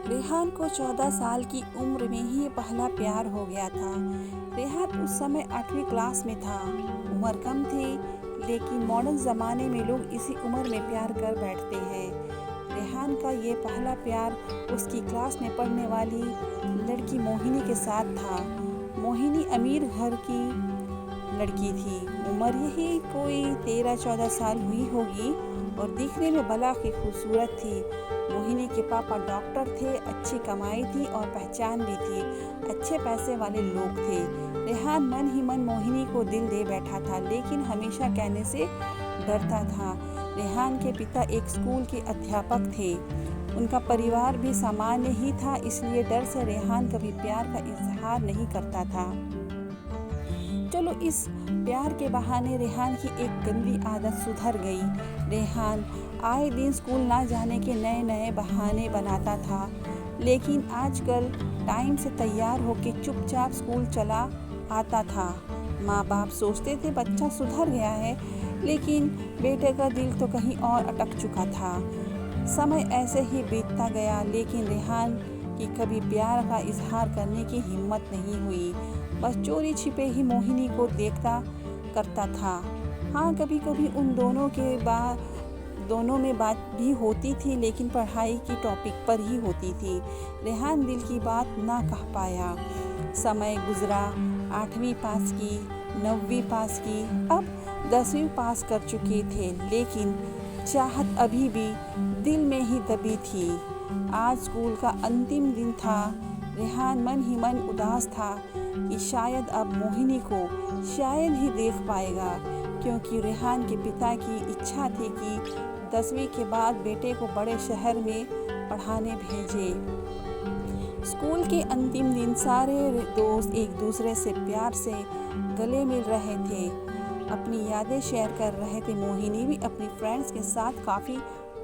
रेहान को 14 साल की उम्र में ही पहला प्यार हो गया था। रेहान उस समय 8वीं क्लास में था। उम्र कम थी, लेकिन मॉडर्न ज़माने में लोग इसी उम्र में प्यार कर बैठते हैं। रेहान का ये पहला प्यार उसकी क्लास में पढ़ने वाली लड़की मोहिनी के साथ था। मोहिनी अमीर घर की लड़की थी। उम्र यही कोई 13-14 साल हुई होगी और दिखने में भला की खूबसूरत थी। मोहिनी के पापा डॉक्टर थे, अच्छी कमाई थी और पहचान भी थी। अच्छे पैसे वाले लोग थे। रेहान मन ही मन मोहिनी को दिल दे बैठा था, लेकिन हमेशा कहने से डरता था। रेहान के पिता एक स्कूल के अध्यापक थे। उनका परिवार भी सामान्य ही था, इसलिए डर से रेहान कभी प्यार का इजहार नहीं करता था। चलो इस प्यार के बहाने रेहान की एक गंदी आदत सुधर गई। रेहान आए दिन स्कूल ना जाने के नए नए बहाने बनाता था, लेकिन आजकल टाइम से तैयार होकर चुपचाप स्कूल चला आता था। माँ बाप सोचते थे बच्चा सुधर गया है, लेकिन बेटे का दिल तो कहीं और अटक चुका था। समय ऐसे ही बीतता गया, लेकिन रेहान की कभी प्यार का इजहार करने की हिम्मत नहीं हुई। बस चोरी छिपे ही मोहिनी को देखता करता था। हाँ, कभी कभी उन दोनों में बात भी होती थी, लेकिन पढ़ाई की टॉपिक पर ही होती थी। रेहान दिल की बात ना कह पाया। समय गुजरा, 8वीं पास की, 9वीं पास की, अब 10वीं पास कर चुके थे, लेकिन चाहत अभी भी दिल में ही दबी थी। आज स्कूल का अंतिम दिन था। रेहान मन ही मन उदास था कि शायद अब मोहिनी को शायद ही देख पाएगा, क्योंकि रेहान के पिता की इच्छा थी कि 10वीं के बाद बेटे को बड़े शहर में पढ़ाने भेजे। स्कूल के अंतिम दिन सारे दोस्त एक दूसरे से प्यार से गले मिल रहे थे, अपनी यादें शेयर कर रहे थे। मोहिनी भी अपनी फ्रेंड्स के साथ काफ़ी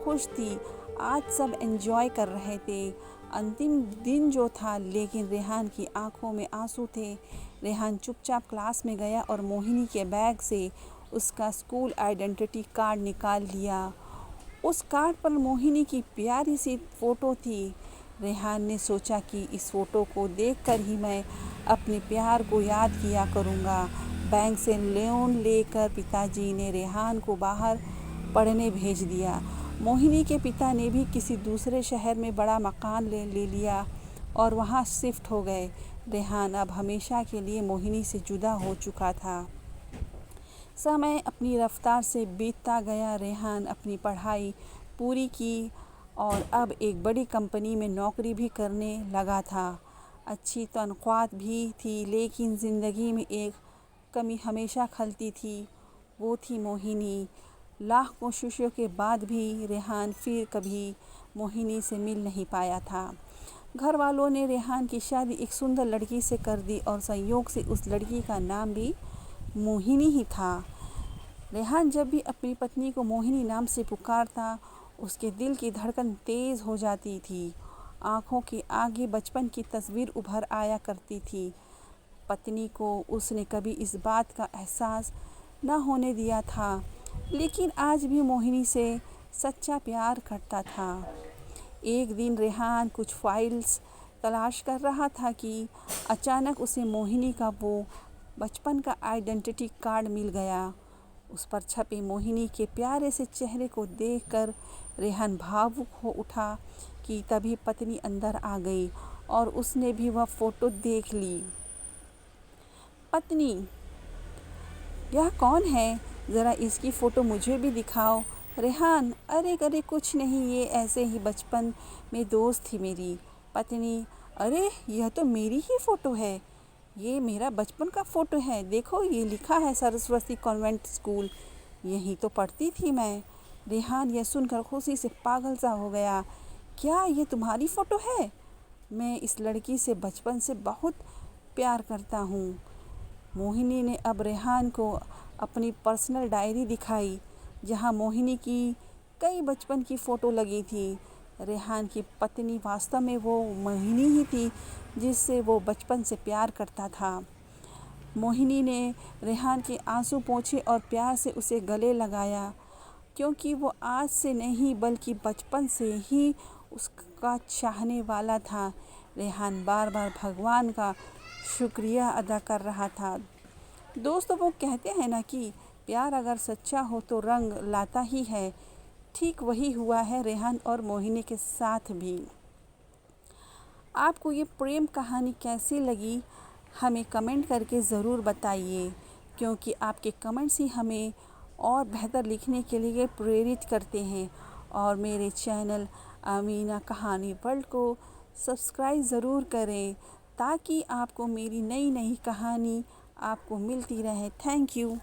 खुश थी। आज सब एंजॉय कर रहे थे। अंतिम दिन जो था, लेकिन रेहान की आंखों में आंसू थे। रेहान चुपचाप क्लास में गया और मोहिनी के बैग से उसका स्कूल आइडेंटिटी कार्ड निकाल लिया। उस कार्ड पर मोहिनी की प्यारी सी फ़ोटो थी। रेहान ने सोचा कि इस फ़ोटो को देखकर ही मैं अपने प्यार को याद किया करूँगा। बैंक से लोन लेकर पिताजी ने रेहान को बाहर पढ़ने भेज दिया। मोहिनी के पिता ने भी किसी दूसरे शहर में बड़ा मकान ले लिया और वहाँ शिफ्ट हो गए। रेहान अब हमेशा के लिए मोहिनी से जुदा हो चुका था। समय अपनी रफ्तार से बीतता गया। रेहान अपनी पढ़ाई पूरी की और अब एक बड़ी कंपनी में नौकरी भी करने लगा था। अच्छी तनख्वाह भी थी, लेकिन ज़िंदगी में एक कमी हमेशा खलती थी, वो थी मोहिनी। लाख कोशिशों के बाद भी रेहान फिर कभी मोहिनी से मिल नहीं पाया था। घर वालों ने रेहान की शादी एक सुंदर लड़की से कर दी और संयोग से उस लड़की का नाम भी मोहिनी ही था। रेहान जब भी अपनी पत्नी को मोहिनी नाम से पुकारता, उसके दिल की धड़कन तेज़ हो जाती थी। आँखों के आगे बचपन की तस्वीर उभर आया करती थी। पत्नी को उसने कभी इस बात का एहसास न होने दिया था, लेकिन आज भी मोहिनी से सच्चा प्यार करता था। एक दिन रेहान कुछ फाइल्स तलाश कर रहा था कि अचानक उसे मोहिनी का वो बचपन का आइडेंटिटी कार्ड मिल गया। उस पर छपे मोहिनी के प्यारे से चेहरे को देखकर रेहान भावुक हो उठा कि तभी पत्नी अंदर आ गई और उसने भी वह फ़ोटो देख ली। पत्नी, यह कौन है? ज़रा इसकी फ़ोटो मुझे भी दिखाओ। रेहान, अरे कुछ नहीं, ये ऐसे ही बचपन में दोस्त थी मेरी। पत्नी, अरे यह तो मेरी ही फ़ोटो है। ये मेरा बचपन का फ़ोटो है। देखो, ये लिखा है सरस्वती कॉन्वेंट स्कूल, यहीं तो पढ़ती थी मैं। रेहान यह सुनकर खुशी से पागल सा हो गया। क्या ये तुम्हारी फ़ोटो है? मैं इस लड़की से बचपन से बहुत प्यार करता हूँ। मोहिनी ने अब रेहान को अपनी पर्सनल डायरी दिखाई, जहाँ मोहिनी की कई बचपन की फ़ोटो लगी थी। रेहान की पत्नी वास्तव में वो मोहिनी ही थी जिससे वो बचपन से प्यार करता था। मोहिनी ने रेहान के आंसू पोंछे और प्यार से उसे गले लगाया, क्योंकि वो आज से नहीं बल्कि बचपन से ही का चाहने वाला था। रेहान बार बार भगवान का शुक्रिया अदा कर रहा था। दोस्तों, वो कहते हैं ना कि प्यार अगर सच्चा हो तो रंग लाता ही है। ठीक वही हुआ है रेहान और मोहिनी के साथ भी। आपको ये प्रेम कहानी कैसी लगी हमें कमेंट करके ज़रूर बताइए, क्योंकि आपके कमेंट्स ही हमें और बेहतर लिखने के लिए प्रेरित करते हैं। और मेरे चैनल अमीना कहानी वर्ल्ड को सब्सक्राइब ज़रूर करें, ताकि आपको मेरी नई नई कहानी आपको मिलती रहे। Thank you.